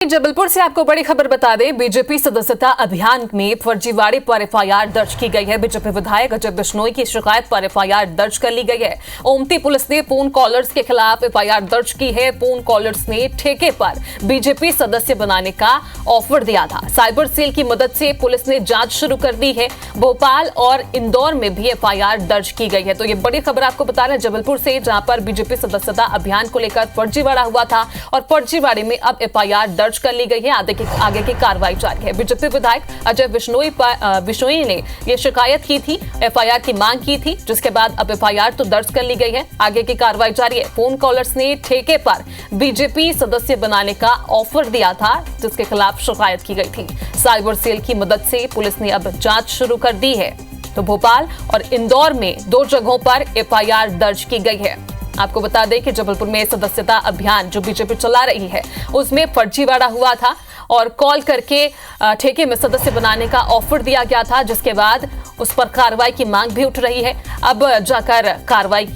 जबलपुर से आपको बड़ी खबर बता दें, बीजेपी सदस्यता अभियान में फर्जीवाड़े पर एफआईआर दर्ज की गई है। बीजेपी विधायक अजय बिश्नोई की शिकायत पर एफआईआर दर्ज कर ली गई है। ओमती पुलिस ने फोन कॉलर्स के खिलाफ एफआईआर दर्ज की है। फोन कॉलर्स ने ठेके पर बीजेपी सदस्य बनाने का ऑफर दिया था। साइबर सेल की मदद से पुलिस ने जांच शुरू कर दी है। भोपाल और इंदौर में भी एफआईआर दर्ज की गई है। तो ये बड़ी खबर आपको बता रहे हैं जबलपुर से, जहां पर बीजेपी सदस्यता अभियान को लेकर फर्जीवाड़ा हुआ था और फर्जीवाड़े में अब एफआईआर दर्ज कर ली गई है। आगे की कार्रवाई जारी है। बीजेपी विधायक अजय बिश्नोई ने यह शिकायत की थी, एफआईआर की मांग की थी, जिसके बाद अब एफआईआर तो दर्ज कर ली गई है। आगे की कार्रवाई जारी है। फोन कॉलर्स ने ठेके पर बीजेपी सदस्य बनाने का ऑफर दिया था, जिसके खिलाफ शिकायत की गई थी। साइबर सेल की मदद से पुलिस ने अब जांच शुरू कर दी है। तो भोपाल और इंदौर में 2 जगहों पर एफआईआर दर्ज की गई है। आपको बता दें कि जबलपुर में सदस्यता अभियान जो बीजेपी चला रही है, उसमें फर्जीवाड़ा हुआ था और कॉल करके ठेके में सदस्य बनाने का ऑफर दिया गया था, जिसके बाद उस पर कार्रवाई की मांग भी उठ रही है। अब जाकर कार्रवाई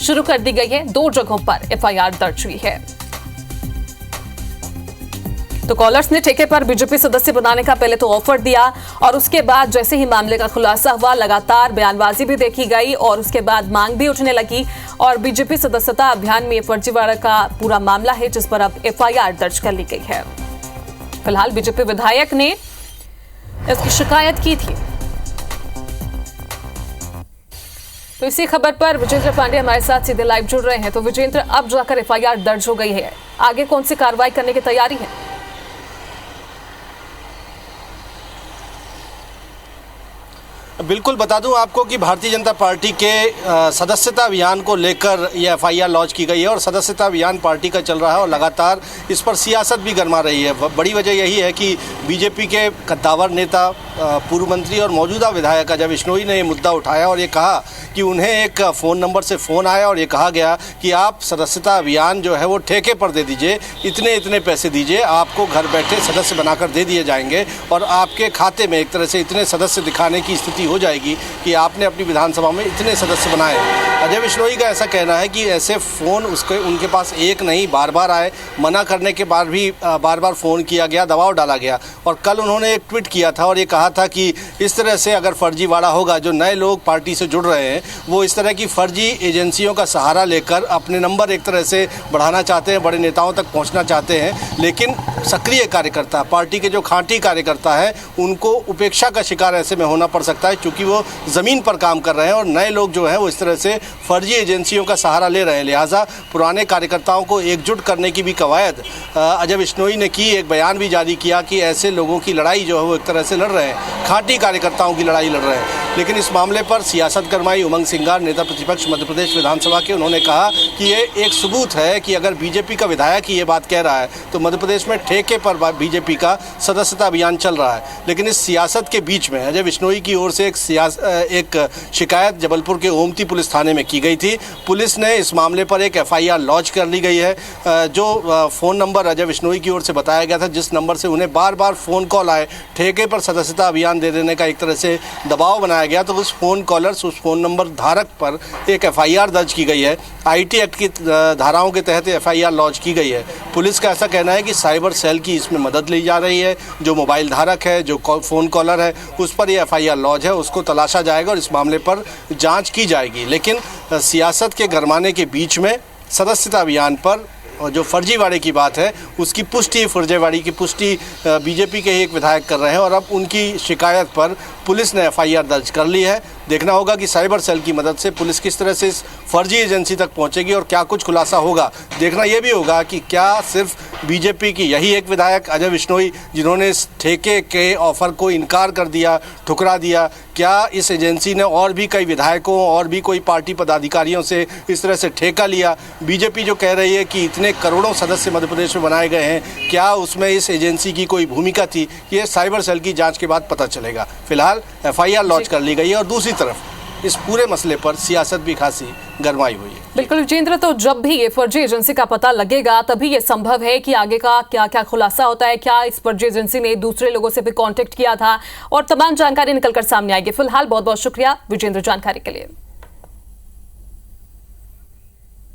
शुरू कर दी गई है। 2 जगहों पर एफआईआर दर्ज हुई है। तो कॉलर्स ने ठेके पर बीजेपी सदस्य बनाने का पहले तो ऑफर दिया और उसके बाद जैसे ही मामले का खुलासा हुआ, लगातार बयानबाजी भी देखी गई और उसके बाद मांग भी उठने लगी और बीजेपी सदस्यता अभियान में फर्जीवाड़ा का पूरा मामला है, जिस पर अब एफआईआर दर्ज कर ली गई है। फिलहाल बीजेपी विधायक ने इसकी शिकायत की थी। तो इसी खबर पर विजेंद्र पांडे हमारे साथ सीधे लाइव जुड़ रहे हैं। तो विजेंद्र, अब जाकर एफआईआर दर्ज हो गई है, आगे कौन सी कार्रवाई करने की तैयारी है? बिल्कुल बता दूं आपको कि भारतीय जनता पार्टी के सदस्यता अभियान को लेकर यह एफआईआर लॉन्च की गई है और सदस्यता अभियान पार्टी का चल रहा है और लगातार इस पर सियासत भी गरमा रही है। बड़ी वजह यही है कि बीजेपी के कद्दावर नेता, पूर्व मंत्री और मौजूदा विधायक अजय बिश्नोई ने ये मुद्दा उठाया और ये कहा कि उन्हें एक फ़ोन नंबर से फ़ोन आया और ये कहा गया कि आप सदस्यता अभियान जो है वो ठेके पर दे दीजिए, इतने पैसे दीजिए, आपको घर बैठे सदस्य बनाकर दे दिए जाएंगे और आपके खाते में एक तरह से इतने सदस्य दिखाने की स्थिति हो जाएगी कि आपने अपनी विधानसभा में इतने सदस्य बनाए। अजय बिश्नोई का ऐसा कहना है कि ऐसे फ़ोन उनके पास एक नहीं, बार आए, मना करने के बाद भी बार फ़ोन किया गया, दबाव डाला गया और कल उन्होंने एक ट्वीट किया था और ये कहा था कि इस तरह से अगर फर्जीवाड़ा होगा, जो नए लोग पार्टी से जुड़ रहे हैं वो इस तरह की फर्जी एजेंसियों का सहारा लेकर अपने नंबर एक तरह से बढ़ाना चाहते हैं, बड़े नेताओं तक पहुँचना चाहते हैं, लेकिन सक्रिय कार्यकर्ता, पार्टी के जो खांटी कार्यकर्ता हैं, उनको उपेक्षा का शिकार ऐसे में होना पड़ सकता है क्योंकि वो ज़मीन पर काम कर रहे हैं और नए लोग जो हैं वो इस तरह से फर्जी एजेंसियों का सहारा ले रहे हैं। लिहाजा पुराने कार्यकर्ताओं को एकजुट करने की भी कवायद अजय बिश्नोई ने की। एक बयान भी जारी किया कि ऐसे लोगों की लड़ाई जो है वो एक तरह से लड़ रहे हैं, खांटी कार्यकर्ताओं की लड़ाई लड़ रहे हैं। लेकिन इस मामले पर सियासत गरमाई उमंग सिंगार, नेता प्रतिपक्ष मध्य प्रदेश विधानसभा के, उन्होंने कहा कि ये एक सबूत है कि अगर बीजेपी का विधायक ही ये बात कह रहा है तो मध्य प्रदेश में ठेके पर बीजेपी का सदस्यता अभियान चल रहा है। लेकिन इस सियासत के बीच में अजय बिश्नोई की ओर से एक शिकायत जबलपुर के ओमती पुलिस थाने में की गई थी। पुलिस ने इस मामले पर एक एफआईआर लॉन्च कर ली गई है। जो फ़ोन नंबर अजय बिश्नोई की ओर से बताया गया था, जिस नंबर से उन्हें बार फ़ोन कॉल आए, ठेके पर सदस्यता अभियान दे देने का एक तरह से दबाव बनाया गया, तो उस फ़ोन नंबर धारक पर एक एफआईआर दर्ज की गई है। आईटी एक्ट की धाराओं के तहत एफआईआर लॉन्च की गई है। पुलिस का ऐसा कहना है कि साइबर सेल की इसमें मदद ली जा रही है। जो मोबाइल धारक है, जो फ़ोन कॉलर है, उस पर यह एफआईआर लॉन्च है, उसको तलाशा जाएगा और इस मामले पर जांच की जाएगी। लेकिन सियासत के गरमाने के बीच में सदस्यता अभियान पर और जो फर्जीवाड़े की बात है उसकी पुष्टि, फर्जीवाड़े की पुष्टि बीजेपी के ही एक विधायक कर रहे हैं और अब उनकी शिकायत पर पुलिस ने एफआईआर दर्ज कर ली है। देखना होगा कि साइबर सेल की मदद से पुलिस किस तरह से इस फर्जी एजेंसी तक पहुंचेगी और क्या कुछ खुलासा होगा। देखना यह भी होगा कि क्या सिर्फ बीजेपी की यही एक विधायक अजय बिश्नोई जिन्होंने इस ठेके के ऑफर को इनकार कर दिया, ठुकरा दिया, क्या इस एजेंसी ने और भी कई विधायकों और भी कोई पार्टी पदाधिकारियों से इस तरह से ठेका लिया? बीजेपी जो कह रही है कि इतने करोड़ों सदस्य मध्य प्रदेश में बनाए गए हैं, क्या उसमें इस एजेंसी की कोई भूमिका थी? ये साइबर सेल की जांच के बाद पता चलेगा। फिलहाल एफआईआर लॉन्च कर ली गई है और दूसरी तरफ इस पूरे मसले पर सियासत भी खासी गरमाई हुई है। बिल्कुल विजेंद्र, तो जब भी ये फर्जी एजेंसी का पता लगेगा तभी ये संभव है कि आगे का क्या क्या खुलासा होता है, क्या इस फर्जी एजेंसी ने दूसरे लोगों से भी कांटेक्ट किया था और तमाम जानकारी निकलकर सामने आएगी। फिलहाल बहुत बहुत शुक्रिया विजेंद्र जानकारी के लिए।